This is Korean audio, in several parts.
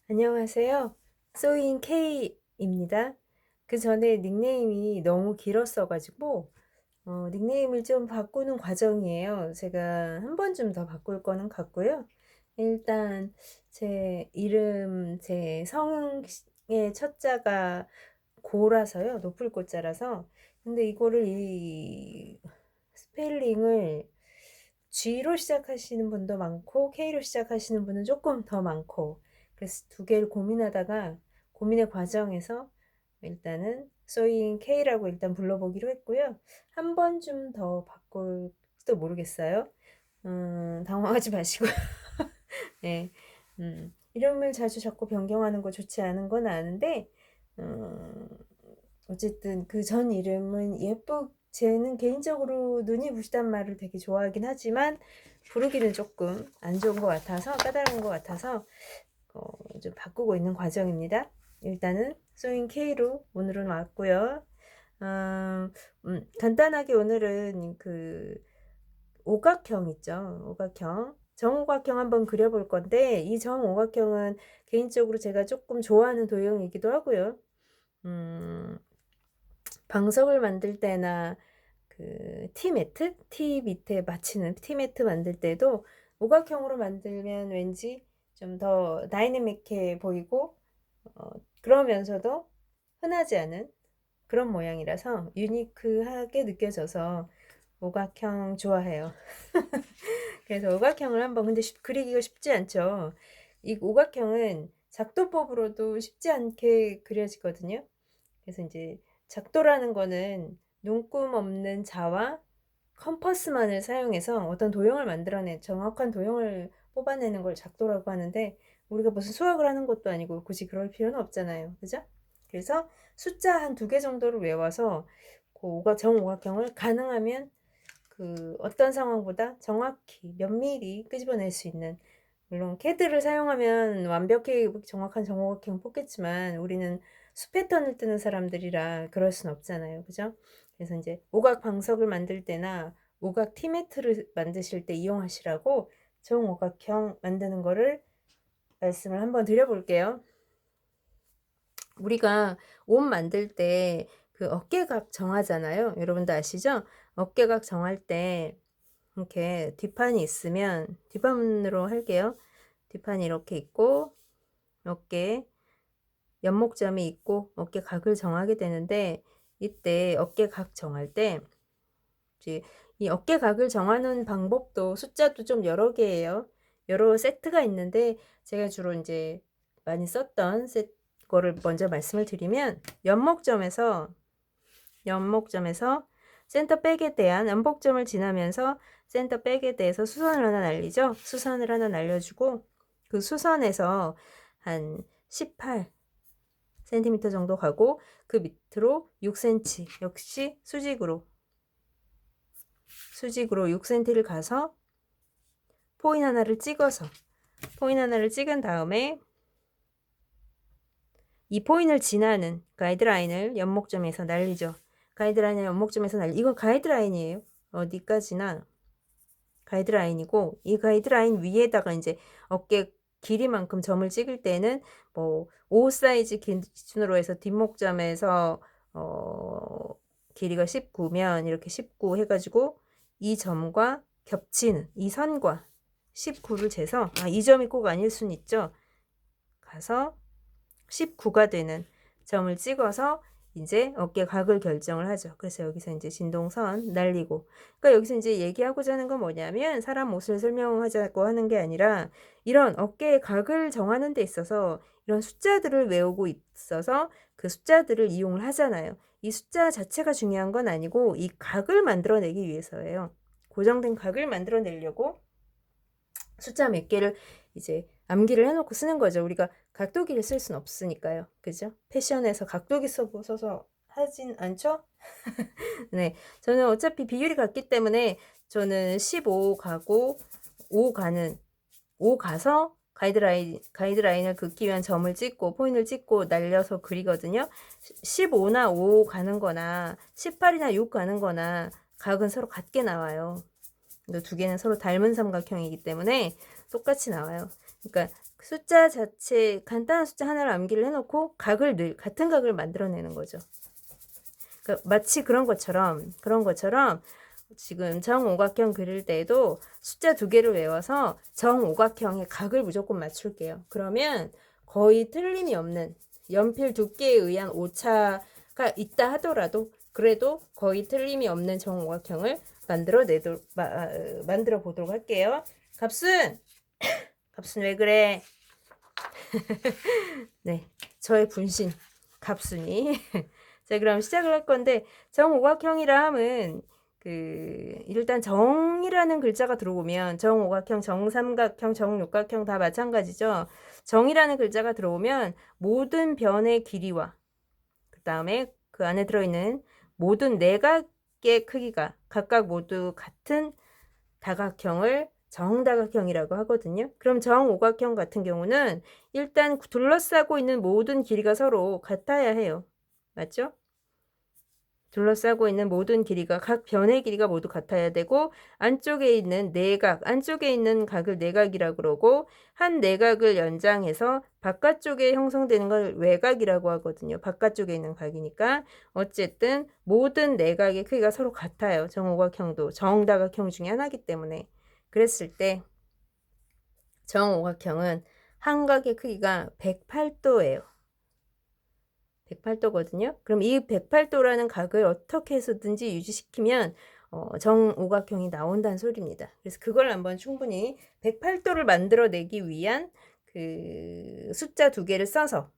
안녕하세요. 소인 K입니다. 그 전에 닉네임이 너무 길었어가지고 닉네임을 좀 바꾸는 과정이에요. 제가 한 번쯤 더 바꿀 거는 같고요. 일단 제 이름, 제 성의 첫자가 고라서요. 높을 고자라서. 근데 이거를 이 스펠링을 G로 시작하시는 분도 많고 K로 시작하시는 분은 조금 더 많고, 그래서 두 개를 고민하다가 고민의 과정에서 일단은 소인 K라고 일단 불러보기로 했고요. 한 번쯤 더 바꿀지도 모르겠어요. 당황하지 마시고. 네. 이름을 자주 자꾸 변경하는 거 좋지 않은 건 아는데, 음, 어쨌든 그 전 이름은 쟤는 개인적으로 눈이 부시단 말을 되게 좋아하긴 하지만 부르기는 조금 안 좋은 것 같아서, 까다로운 것 같아서 좀 바꾸고 있는 과정입니다. 일단은 소인 K로 오늘은 왔고요. 간단하게 오늘은 그 오각형 있죠. 오각형. 정오각형 한번 그려볼 건데, 이 정오각형은 개인적으로 제가 조금 좋아하는 도형이기도 하고요. 방석을 만들 때나 그 티매트? 티 밑에 받치는 티매트 만들 때도 오각형으로 만들면 왠지 좀 더 다이내믹해 보이고, 그러면서도 흔하지 않은 그런 모양이라서 유니크하게 느껴져서 오각형 좋아해요. 그래서 오각형을 한번, 근데 그리기가 쉽지 않죠. 이 오각형은 작도법으로도 쉽지 않게 그려지거든요. 그래서 이제 작도라는 거는 눈금 없는 자와 컴퍼스만을 사용해서 어떤 도형을 만들어내, 정확한 도형을 뽑아내는 걸 작도라고 하는데, 우리가 무슨 수학을 하는 것도 아니고 굳이 그럴 필요는 없잖아요. 그죠? 그래서 숫자 한 두 개 정도를 외워서 그 정오각형을 가능하면 그 어떤 상황보다 정확히 몇 미리 끄집어낼 수 있는, 물론 캐드를 사용하면 완벽히 정확한 정오각형을 뽑겠지만 우리는 수 패턴을 뜨는 사람들이라 그럴 순 없잖아요. 그죠? 그래서 이제 오각 방석을 만들 때나 오각 티매트를 만드실 때 이용하시라고 정오각형 만드는 거를 말씀을 한번 드려볼게요. 우리가 옷 만들 때 그 어깨각 정하잖아요. 여러분도 아시죠? 어깨각 정할 때 이렇게 뒷판이 있으면, 뒷판으로 할게요. 뒷판이 이렇게 있고 어깨 연목점이 있고 어깨 각을 정하게 되는데, 이때 어깨 각 정할 때 이제 이 어깨 각을 정하는 방법도 숫자도 좀 여러 개예요. 여러 세트가 있는데 제가 주로 이제 많이 썼던 거를 먼저 말씀을 드리면, 연목점에서 센터 백에 대한 연복점을 지나면서 센터 백에 대해서 수선을 하나 날리죠. 수선을 하나 날려주고 그 수선에서 한 18cm 정도 가고 그 밑으로 6cm, 역시 수직으로 6cm를 가서 포인 하나를 찍은 다음에 이 포인을 지나는 가이드라인을 연목점에서 날리죠. 가이드라인을 연목점에서 이건 가이드라인이에요. 어디까지나 가이드라인이고, 이 가이드라인 위에다가 이제 어깨 길이만큼 점을 찍을 때는 뭐 5 사이즈 기준으로 해서 뒷목점에서 길이가 19면 이렇게 19 해가지고 이 점과 겹치는 이 선과 19를 재서, 이 점이 꼭 아닐 순 있죠. 가서 19가 되는 점을 찍어서 이제 어깨 각을 결정을 하죠. 그래서 여기서 이제 진동선 날리고, 그러니까 여기서 이제 얘기하고자 하는 건 뭐냐면, 사람 옷을 설명하자고 하는 게 아니라 이런 어깨의 각을 정하는 데 있어서 이런 숫자들을 외우고 있어서 그 숫자들을 이용을 하잖아요. 이 숫자 자체가 중요한 건 아니고 이 각을 만들어내기 위해서예요. 고정된 각을 만들어내려고 숫자 몇 개를 이제 암기를 해놓고 쓰는 거죠. 우리가 각도기를 쓸 수는 없으니까요. 그죠? 패션에서 각도기 써서 하진 않죠? 네. 저는 어차피 비율이 같기 때문에 저는 15 가고 5 가서 가이드라인을 긋기 위한 점을 찍고 포인트를 찍고 날려서 그리거든요. 15나 5 가는 거나 18이나 6 가는 거나 각은 서로 같게 나와요. 두 개는 서로 닮은 삼각형이기 때문에 똑같이 나와요. 그러니까 숫자 자체 간단한 숫자 하나를 암기를 해놓고 각을 같은 각을 만들어내는 거죠. 그러니까 마치 그런 것처럼 지금 정오각형 그릴 때도 숫자 2개를 외워서 정오각형의 각을 무조건 맞출게요. 그러면 거의 틀림이 없는 연필 두께에 의한 오차가 있다 하더라도 그래도 거의 틀림이 없는 정오각형을 만들어 보도록 할게요. 갑순! 갑순 왜 그래? 네, 저의 분신 갑순이. 자, 그럼 시작을 할 건데 정오각형이라 함은 일단 정이라는 글자가 들어오면 정오각형, 정삼각형, 정육각형 다 마찬가지죠. 정이라는 글자가 들어오면 모든 변의 길이와 그 다음에 그 안에 들어있는 모든 내각의 크기가 각각 모두 같은 다각형을 정다각형이라고 하거든요. 그럼 정오각형 같은 경우는 일단 둘러싸고 있는 모든 길이가 서로 같아야 해요. 맞죠? 둘러싸고 있는 모든 길이가 각 변의 길이가 모두 같아야 되고 안쪽에 있는 내각, 안쪽에 있는 각을 내각이라고 그러고 한 내각을 연장해서 바깥쪽에 형성되는 걸 외각이라고 하거든요. 바깥쪽에 있는 각이니까 어쨌든 모든 내각의 크기가 서로 같아요. 정오각형도 정다각형 중에 하나이기 때문에 그랬을 때 정오각형은 한 각의 크기가 108도예요. 108도거든요. 그럼 이 108도라는 각을 어떻게 해서든지 유지시키면 정오각형이 나온다는 소리입니다. 그래서 그걸 한번 충분히 108도를 만들어내기 위한 그 숫자 2개를 써서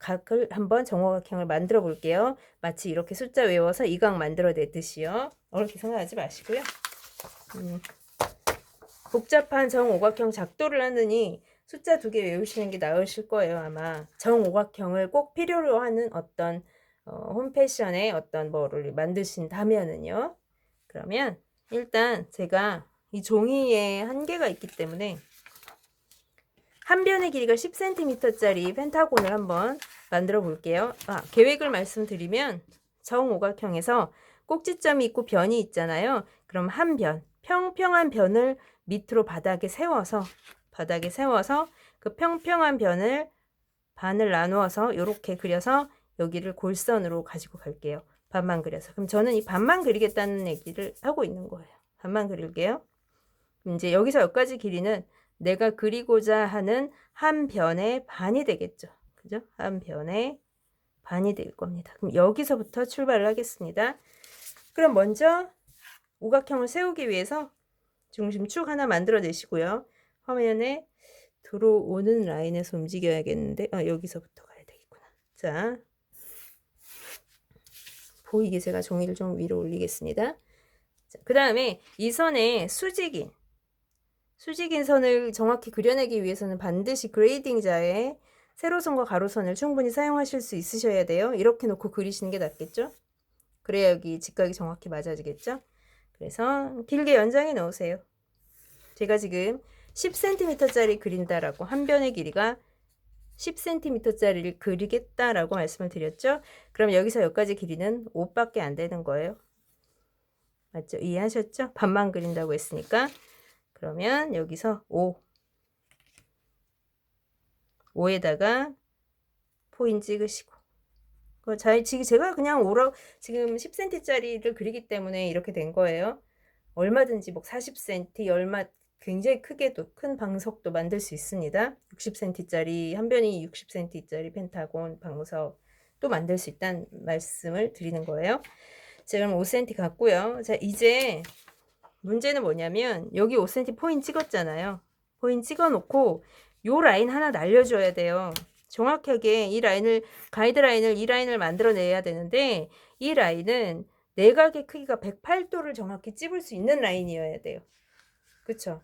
각을 한번 정오각형을 만들어 볼게요. 마치 이렇게 숫자 외워서 이 각 만들어내듯이요. 어렵게 생각하지 마시고요. 복잡한 정오각형 작도를 하느니 숫자 2개 외우시는 게 나으실 거예요. 아마 정오각형을 꼭 필요로 하는 어떤 홈패션의 어떤 뭐를 만드신다면은요. 그러면 일단 제가 이 종이에 한계가 있기 때문에 한 변의 길이가 10cm짜리 펜타곤을 한번 만들어 볼게요. 계획을 말씀드리면 정오각형에서 꼭지점이 있고 변이 있잖아요. 그럼 한 변, 평평한 변을 밑으로 바닥에 세워서 그 평평한 변을 반을 나누어서 이렇게 그려서 여기를 골선으로 가지고 갈게요. 반만 그려서. 그럼 저는 이 반만 그리겠다는 얘기를 하고 있는 거예요. 반만 그릴게요. 이제 여기서 여기까지 길이는 내가 그리고자 하는 한 변의 반이 되겠죠. 그죠? 한 변의 반이 될 겁니다. 그럼 여기서부터 출발을 하겠습니다. 그럼 먼저 오각형을 세우기 위해서 중심축 하나 만들어내시고요. 화면에 들어오는 라인에서 움직여야겠는데 여기서부터 가야 되겠구나. 자, 보이게 제가 종이를 좀 위로 올리겠습니다. 그 다음에 이 선에 수직인 선을 정확히 그려내기 위해서는 반드시 그레이딩자에 세로선과 가로선을 충분히 사용하실 수 있으셔야 돼요. 이렇게 놓고 그리시는 게 낫겠죠? 그래야 여기 직각이 정확히 맞아지겠죠? 그래서 길게 연장해 놓으세요. 제가 지금 10cm짜리 그린다라고 한 변의 길이가 10cm짜리를 그리겠다라고 말씀을 드렸죠. 그럼 여기서 여기까지 길이는 5밖에 안 되는 거예요. 맞죠? 이해하셨죠? 반만 그린다고 했으니까. 그러면 여기서 5에다가 포인 찍으시고 지금 제가 그냥 지금 10cm짜리를 그리기 때문에 이렇게 된 거예요. 얼마든지 뭐 40cm 굉장히 크게도 큰 방석도 만들 수 있습니다. 60cm짜리 한 변이 60cm짜리 펜타곤 방석도 만들 수 있다는 말씀을 드리는 거예요. 자, 그럼 5cm 갖고요. 자, 이제 문제는 뭐냐면 여기 5cm 포인 찍었잖아요. 포인 찍어놓고 요 라인 하나 날려줘야 돼요. 정확하게 이 라인을 이 라인을 만들어내야 되는데 이 라인은 내각의 크기가 108도를 정확히 찝을 수 있는 라인이어야 돼요. 그쵸?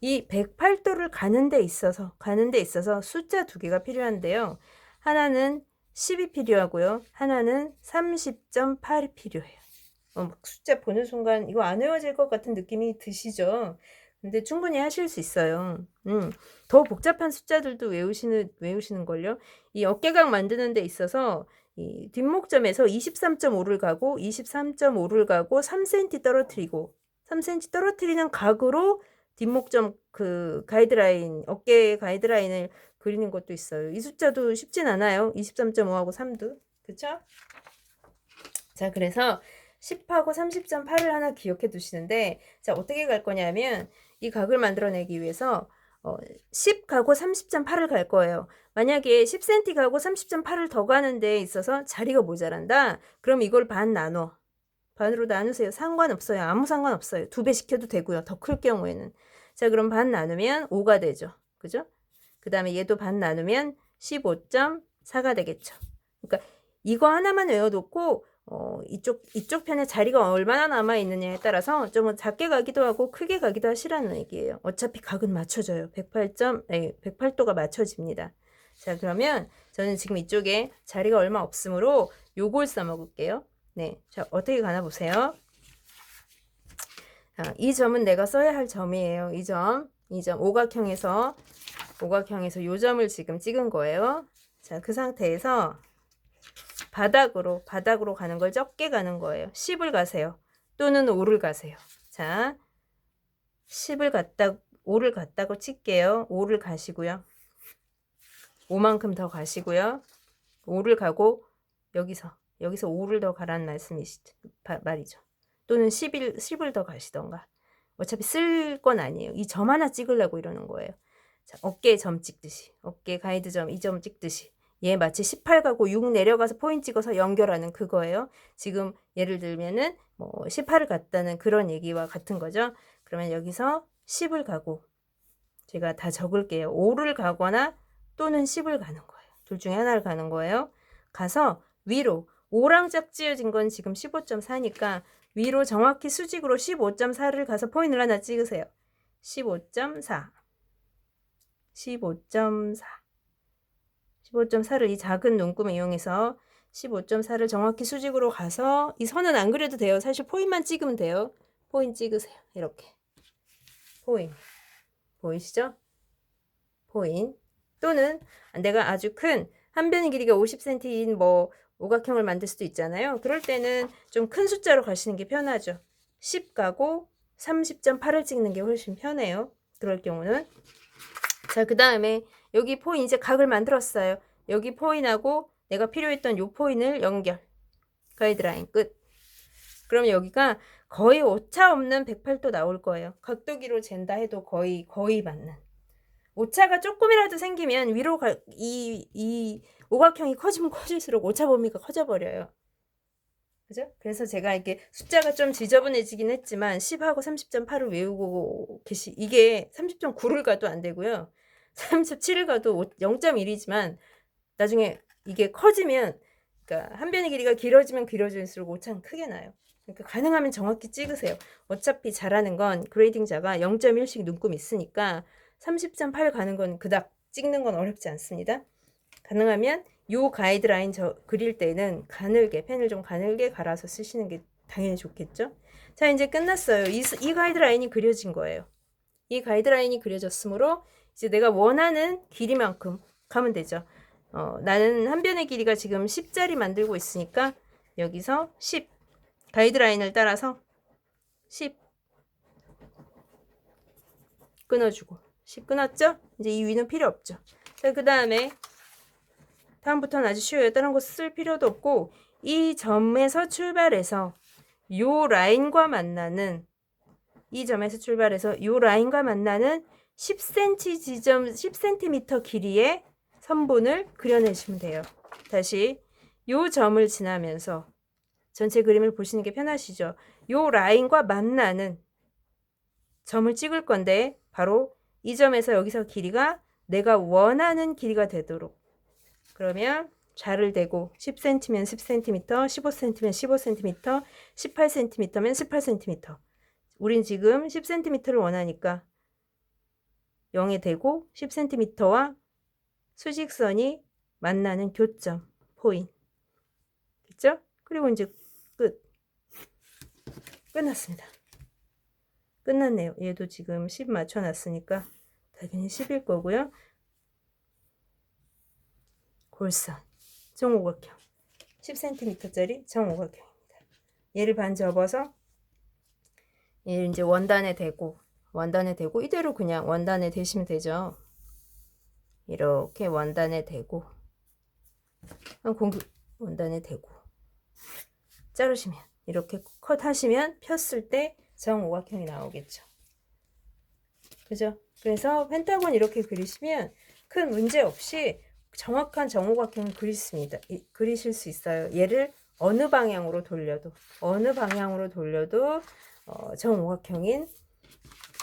이 108도를 가는 데 있어서 숫자 2개가 필요한데요. 하나는 10이 필요하고요. 하나는 30.8이 필요해요. 숫자 보는 순간 이거 안 외워질 것 같은 느낌이 드시죠? 근데 충분히 하실 수 있어요. 더 복잡한 숫자들도 외우시는걸요. 이 어깨각 만드는 데 있어서 이 뒷목점에서 23.5를 가고 23.5를 가고 3cm 떨어뜨리고 3cm 떨어뜨리는 각으로 뒷목점 그 가이드라인, 어깨 가이드라인을 그리는 것도 있어요. 이 숫자도 쉽진 않아요. 23.5하고 3도. 그쵸? 자, 그래서 10하고 30.8을 하나 기억해 두시는데, 자, 어떻게 갈 거냐면, 이 각을 만들어내기 위해서 10 가고 30.8을 갈 거예요. 만약에 10cm 가고 30.8을 더 가는 데 있어서 자리가 모자란다? 그럼 이걸 반 나눠. 반으로 나누세요. 상관없어요. 아무 상관없어요. 2배 시켜도 되고요. 더 클 경우에는. 자, 그럼 반 나누면 5가 되죠. 그죠? 그 다음에 얘도 반 나누면 15.4가 되겠죠. 그러니까 이거 하나만 외워놓고 이쪽 편에 자리가 얼마나 남아있느냐에 따라서 좀 작게 가기도 하고 크게 가기도 하시라는 얘기예요. 어차피 각은 맞춰져요. 108도가 맞춰집니다. 자, 그러면 저는 지금 이쪽에 자리가 얼마 없으므로 요걸 써먹을게요. 네, 자, 어떻게 가나 보세요. 자, 이 점은 내가 써야 할 점이에요. 이 점 오각형에서 요 점을 지금 찍은 거예요. 자, 그 상태에서 바닥으로 가는 걸 적게 가는 거예요. 10을 가세요. 또는 5를 가세요. 자, 10을 갔다 5를 갔다고 칠게요. 5를 가시고요. 5만큼 더 가시고요. 5를 가고 여기서 5를 더 가라는 말이죠. 또는 10을 더 가시던가. 어차피 쓸 건 아니에요. 이 점 하나 찍으려고 이러는 거예요. 자, 어깨에 점 찍듯이, 어깨 가이드 점, 이 점 찍듯이. 얘 마치 18 가고 6 내려가서 포인트 찍어서 연결하는 그거예요. 지금 예를 들면은 뭐 18을 갔다는 그런 얘기와 같은 거죠. 그러면 여기서 10을 가고, 제가 다 적을게요. 5를 가거나 또는 10을 가는 거예요. 둘 중에 하나를 가는 거예요. 가서 위로 5랑 짝지어진 건 지금 15.4니까 위로 정확히 수직으로 15.4를 가서 포인트를 하나 찍으세요. 15.4 15.4를 이 작은 눈금 이용해서 15.4를 정확히 수직으로 가서, 이 선은 안 그려도 돼요. 사실 포인트만 찍으면 돼요. 포인트 찍으세요. 이렇게 포인트 보이시죠? 포인트. 또는 내가 아주 큰 한 변의 길이가 50cm인 뭐 오각형을 만들 수도 있잖아요. 그럴 때는 좀 큰 숫자로 가시는 게 편하죠. 10 가고 30.8을 찍는 게 훨씬 편해요. 그럴 경우는. 자, 그 다음에 여기 포인트, 이제 각을 만들었어요. 여기 포인트하고 내가 필요했던 요 포인트를 연결. 가이드라인 끝. 그럼 여기가 거의 오차 없는 108도 나올 거예요. 각도기로 잰다 해도 거의 맞는. 오차가 조금이라도 생기면 위로 이 오각형이 커지면 커질수록 오차 범위가 커져버려요. 그죠? 그래서 제가 이게 숫자가 좀 지저분해지긴 했지만 10하고 30.8을 외우고 이게 30.9를 가도 안 되고요. 37을 가도 0.1이지만 나중에 이게 커지면, 그러니까 한 변의 길이가 길어지면 길어질수록 오차는 크게 나요. 그러니까 가능하면 정확히 찍으세요. 어차피 잘하는 건 그레이딩자가 0.1씩 눈금 있으니까 30.8 가는 건 그닥 찍는 건 어렵지 않습니다. 가능하면 요 가이드라인 그릴 때는 가늘게, 펜을 좀 가늘게 갈아서 쓰시는 게 당연히 좋겠죠. 자, 이제 끝났어요. 이 가이드라인이 그려진 거예요. 이 가이드라인이 그려졌으므로 이제 내가 원하는 길이만큼 가면 되죠. 나는 한 변의 길이가 지금 10짜리 만들고 있으니까 여기서 10 가이드라인을 따라서 10 끊어주고, 10 끊었죠? 이제 이 위는 필요 없죠. 자, 그 다음에 다음부터는 아주 쉬워요. 다른 거 쓸 필요도 없고, 이 점에서 출발해서 요 라인과 만나는, 이 점에서 출발해서 요 라인과 만나는 10cm 지점, 10cm 길이의 선분을 그려내시면 돼요. 다시 요 점을 지나면서 전체 그림을 보시는 게 편하시죠? 요 라인과 만나는 점을 찍을 건데, 바로 이 점에서 여기서 길이가 내가 원하는 길이가 되도록, 그러면 자를 대고 10cm면 10cm, 15cm면 15cm, 18cm면 18cm. 우린 지금 10cm를 원하니까 0에 대고 10cm와 수직선이 만나는 교점, 포인트. 됐죠? 그리고 이제 끝났습니다. 끝났네요. 얘도 지금 10 맞춰놨으니까 당연히 10일 거고요. 골선, 정오각형, 10cm짜리 정오각형입니다. 얘를 반 접어서 얘를 이제 원단에 대고 원단에 대고 이대로 그냥 원단에 대시면 되죠. 이렇게 원단에 대고 원단에 대고 자르시면 이렇게 컷 하시면 폈을 때 정오각형이 나오겠죠. 그죠? 그래서 펜타곤 이렇게 그리시면 큰 문제 없이 정확한 정오각형을 그리실 수 있어요. 얘를 어느 방향으로 돌려도 정오각형인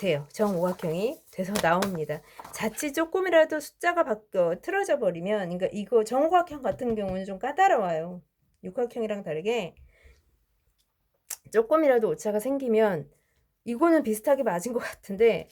돼요. 정오각형이 돼서 나옵니다. 자칫 조금이라도 숫자가 틀어져 버리면, 그러니까 이거 정오각형 같은 경우는 좀 까다로워요. 육각형이랑 다르게 조금이라도 오차가 생기면 이거는 비슷하게 맞은 것 같은데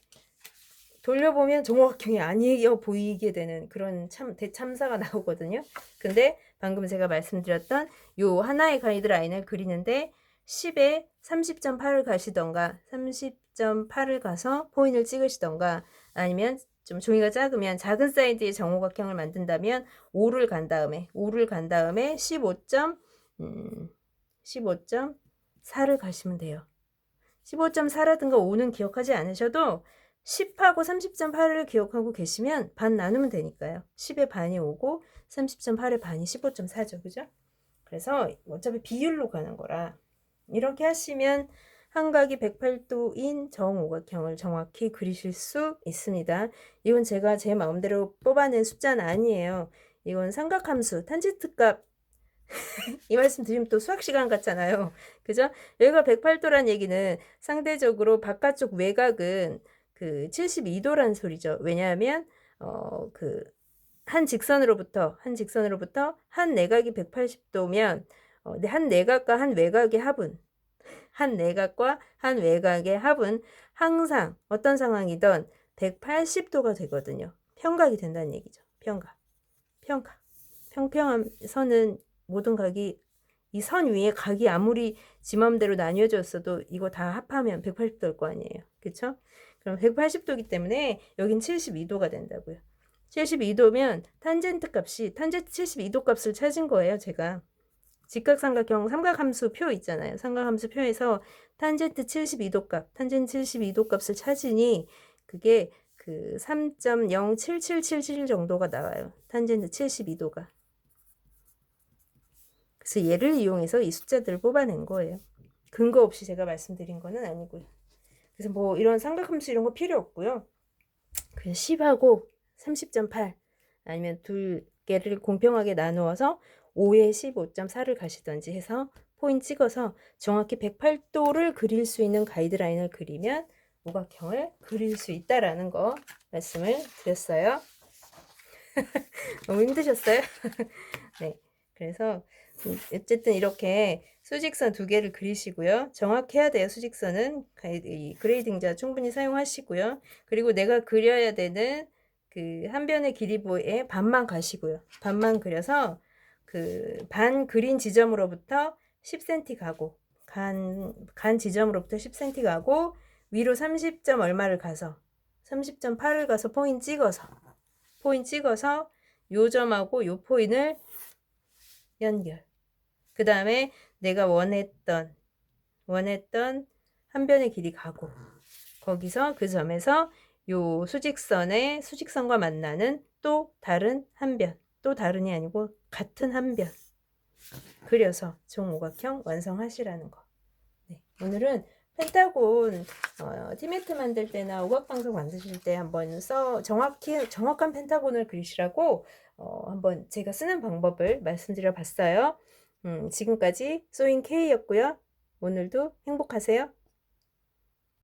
돌려보면 정오각형이 아니어 보이게 되는 그런 대참사가 나오거든요. 근데 방금 제가 말씀드렸던 요 하나의 가이드라인을 그리는데 10에 30.8을 가시던가 30.8을 가서 포인트를 찍으시던가 아니면 좀 종이가 작으면 작은 사이즈의 정오각형을 만든다면 5를 간 다음에 15.4를 가시면 돼요. 15.4라든가 5는 기억하지 않으셔도 10하고 30.8을 기억하고 계시면 반 나누면 되니까요. 10의 반이 5고 30.8의 반이 15.4죠. 그죠? 그래서 어차피 비율로 가는 거라 이렇게 하시면 한각이 108도인 정오각형을 정확히 그리실 수 있습니다. 이건 제가 제 마음대로 뽑아낸 숫자는 아니에요. 이건 삼각함수, 탄젠트 값 이 말씀 드리면 또 수학 시간 같잖아요. 그죠? 여기가 108도란 얘기는 상대적으로 바깥쪽 외곽은 그 72도란 소리죠. 왜냐하면 한 직선으로부터 한 내각이 180도면 한 내각과 한 외곽의 합은 항상 어떤 상황이든 180도가 되거든요. 평각이 된다는 얘기죠. 평각. 평평한 선은 모든 각이 이 선 위에 각이 아무리 지 맘대로 나뉘어졌어도 이거 다 합하면 180도일 거 아니에요. 그쵸? 그럼 180도이기 때문에 여긴 72도가 된다고요. 72도면 탄젠트 72도 값을 찾은 거예요. 제가 직각삼각형 삼각함수 표 있잖아요. 삼각함수 표에서 탄젠트 72도 값을 찾으니 그게 그 3.07777 정도가 나와요. 탄젠트 72도가. 그래서 얘를 이용해서 이 숫자들을 뽑아낸 거예요. 근거 없이 제가 말씀드린 거는 아니고요. 그래서 뭐 이런 삼각함수 이런 거 필요 없고요. 그냥 10하고 30.8 아니면 두 개를 공평하게 나누어서 5에 15.4를 가시던지 해서 포인트 찍어서 정확히 108도를 그릴 수 있는 가이드라인을 그리면 오각형을 그릴 수 있다라는 거 말씀을 드렸어요. 너무 힘드셨어요? 네. 그래서 어쨌든 이렇게 수직선 두 개를 그리시고요. 정확해야 돼요. 수직선은 그레이딩자 충분히 사용하시고요. 그리고 내가 그려야 되는 그 한 변의 길이보에 반만 가시고요. 반만 그려서 그 반 그린 지점으로부터 10cm 가고 간 지점으로부터 10cm 가고 위로 30점 얼마를 가서 30.8을 가서 포인트 찍어서 요 점하고 요 포인트를 연결. 그 다음에 내가 원했던 한 변의 길이 가고 거기서 그 점에서 요 수직선과 만나는 또 다른 한 변, 또 다른이 아니고 같은 한 변 그려서 정오각형 완성하시라는 거. 네, 오늘은 펜타곤 티매트 만들 때나 오각방석 만드실 때 한번 정확한 펜타곤을 그리시라고 한번 제가 쓰는 방법을 말씀드려 봤어요. 지금까지 소인 K였고요. 오늘도 행복하세요.